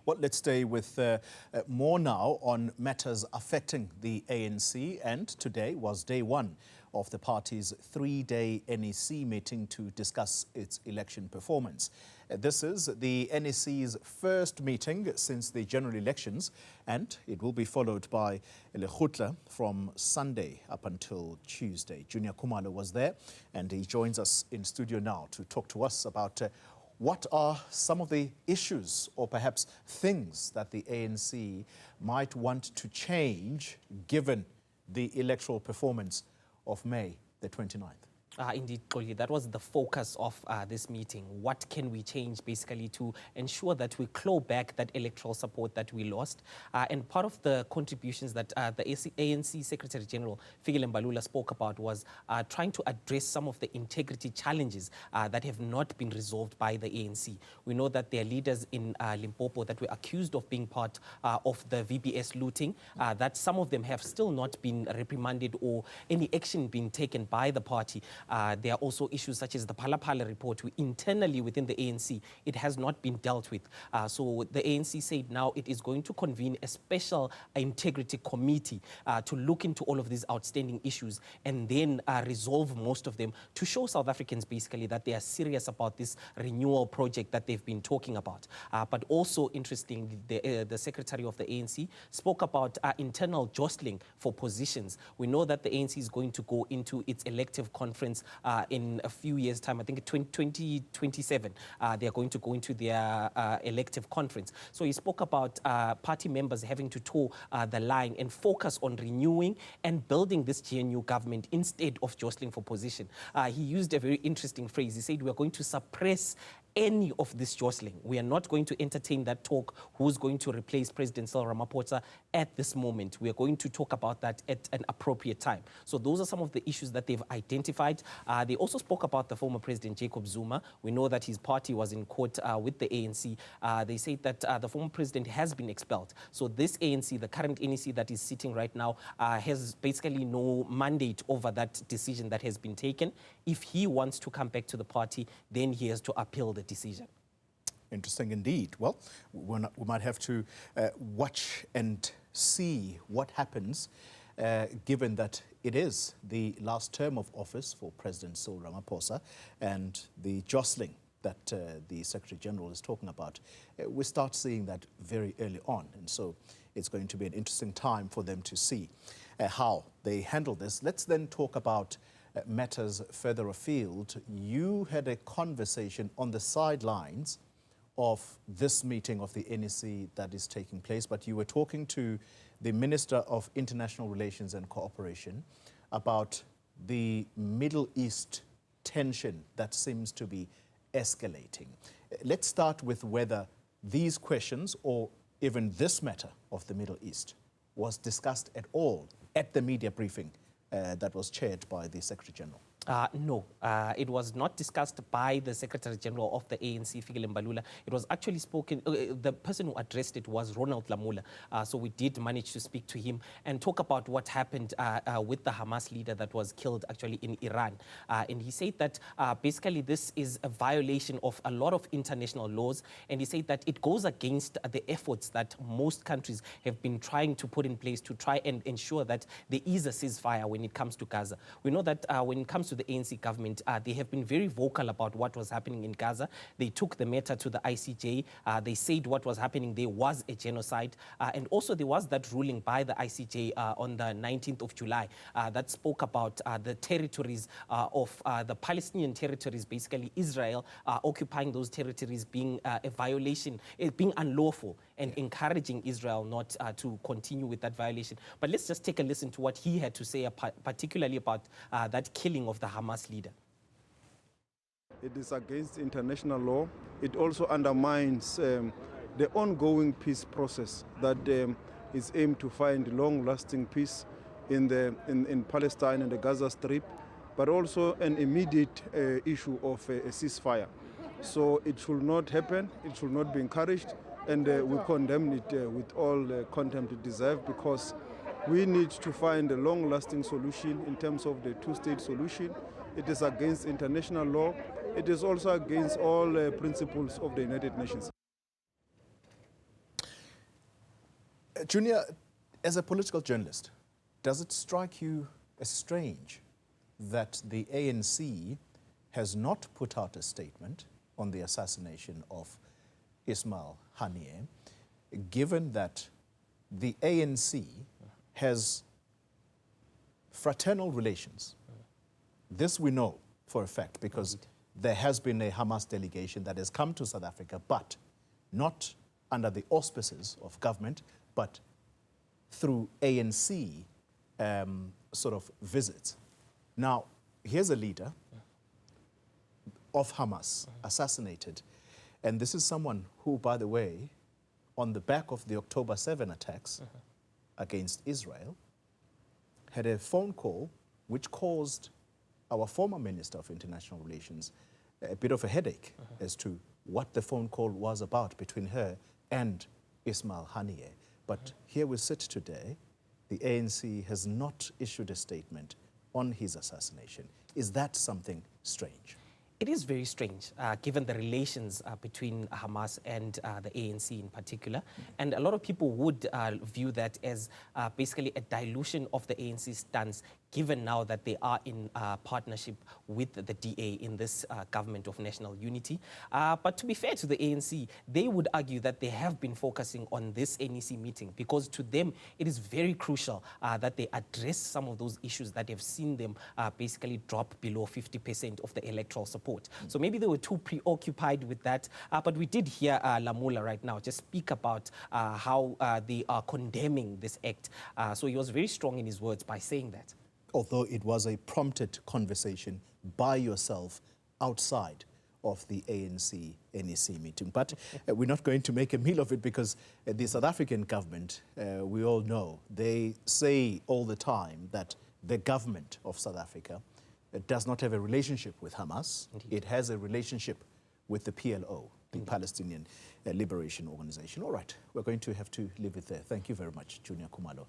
Well, let's stay with more now on matters affecting the ANC. And today was day one of the party's three-day NEC meeting to discuss its election performance. This is the NEC's first meeting since the general elections, and it will be followed by lekgotla from Sunday up until Tuesday. Juniour Khumalo was there, and he joins us in studio now to talk to us about what are some of the issues or perhaps things that the ANC might want to change given the electoral performance of May the 29th? Indeed, Xoli, that was the focus of this meeting. What can we change basically to ensure that we claw back that electoral support that we lost? And part of the contributions that the ANC Secretary General Fikile Mbalula spoke about was trying to address some of the integrity challenges that have not been resolved by the ANC. We know that there are leaders in Limpopo that were accused of being part of the VBS looting, that some of them have still not been reprimanded or any action being taken by the party. There are also issues such as the Phala report. Internally within the ANC, it has not been dealt with. So the ANC said now it is going to convene a special integrity committee to look into all of these outstanding issues and then resolve most of them to show South Africans basically that they are serious about this renewal project that they've been talking about. But also interestingly, the secretary of the ANC spoke about internal jostling for positions. We know that the ANC is going to go into its elective conference in a few years' time. I think 2027, they are going to go into their elective conference. So he spoke about party members having to toe the line and focus on renewing and building this GNU government instead of jostling for position. He used a very interesting phrase. He said, we are going to suppress any of this jostling. We are not going to entertain that talk who's going to replace President Cyril Ramaphosa at this moment. We are going to talk about that at an appropriate time. So those are some of the issues that they've identified. They also spoke about the former President Jacob Zuma. We know that his party was in court with the ANC. They say that the former president has been expelled. So this ANC, the current NEC that is sitting right now, has basically no mandate over that decision that has been taken. If he wants to come back to the party, then he has to appeal the decision. Interesting indeed. Well, we might have to watch and see what happens, given that it is the last term of office for President Cyril Ramaphosa and the jostling that the Secretary General is talking about. We start seeing that very early on, and so it's going to be an interesting time for them to see how they handle this. Let's then talk about matters further afield. You had a conversation on the sidelines of this meeting of the NEC that is taking place, but you were talking to the Minister of International Relations and Cooperation about the Middle East tension that seems to be escalating. Let's start with whether these questions or even this matter of the Middle East was discussed at all at the media briefing that was chaired by the Secretary General. No, it was not discussed by the Secretary General of the ANC, Fikile Mbalula. It was actually spoken, the person who addressed it was Ronald Lamola. So we did manage to speak to him and talk about what happened with the Hamas leader that was killed actually in Iran. And he said that basically this is a violation of a lot of international laws. And he said that it goes against the efforts that most countries have been trying to put in place to try and ensure that there is a ceasefire when it comes to Gaza. We know that when it comes to the ANC government, they have been very vocal about what was happening in Gaza. They took the matter to the ICJ. They said what was happening there was a genocide. And also there was that ruling by the ICJ on the 19th of July that spoke about the territories of the Palestinian territories, basically Israel occupying those territories being a violation, being unlawful and encouraging Israel not to continue with that violation. But let's just take a listen to what he had to say, particularly about that killing of the Hamas leader. It is against international law. It also undermines the ongoing peace process that is aimed to find long-lasting peace in Palestine and the Gaza Strip, but also an immediate issue of a ceasefire. So it should not happen. It should not be encouraged, and we condemn it with all contempt it deserves, because we need to find a long-lasting solution in terms of the two-state solution. It is against international law. It is also against all principles of the United Nations. Junior, as a political journalist, does it strike you as strange that the ANC has not put out a statement on the assassination of Ismail Haniyeh, given that the ANC has fraternal relations? This we know for a fact because there has been a Hamas delegation that has come to South Africa, but not under the auspices of government, but through ANC sort of visits. Now, here's a leader of Hamas assassinated, and this is someone who, by the way, on the back of the October 7 attacks against Israel, had a phone call which caused our former Minister of International Relations a bit of a headache as to what the phone call was about between her and Ismail Haniyeh. But here we sit today, the ANC has not issued a statement on his assassination. Is that something strange? It is very strange, given the relations between Hamas and the ANC in particular. And a lot of people would view that as basically a dilution of the ANC stance, given now that they are in partnership with the DA in this government of national unity. But to be fair to the ANC, they would argue that they have been focusing on this NEC meeting because to them it is very crucial that they address some of those issues that have seen them basically drop below 50% of the electoral support. So maybe they were too preoccupied with that. But we did hear Lamula right now just speak about how they are condemning this act. So he was very strong in his words by saying that. Although it was a prompted conversation by yourself outside of the ANC NEC meeting. But we're not going to make a meal of it because the South African government, we all know, they say all the time that the government of South Africa does not have a relationship with Hamas. Indeed. It has a relationship with the PLO, the Palestinian Liberation Organization. All right, we're going to have to leave it there. Thank you very much, Juniour Khumalo.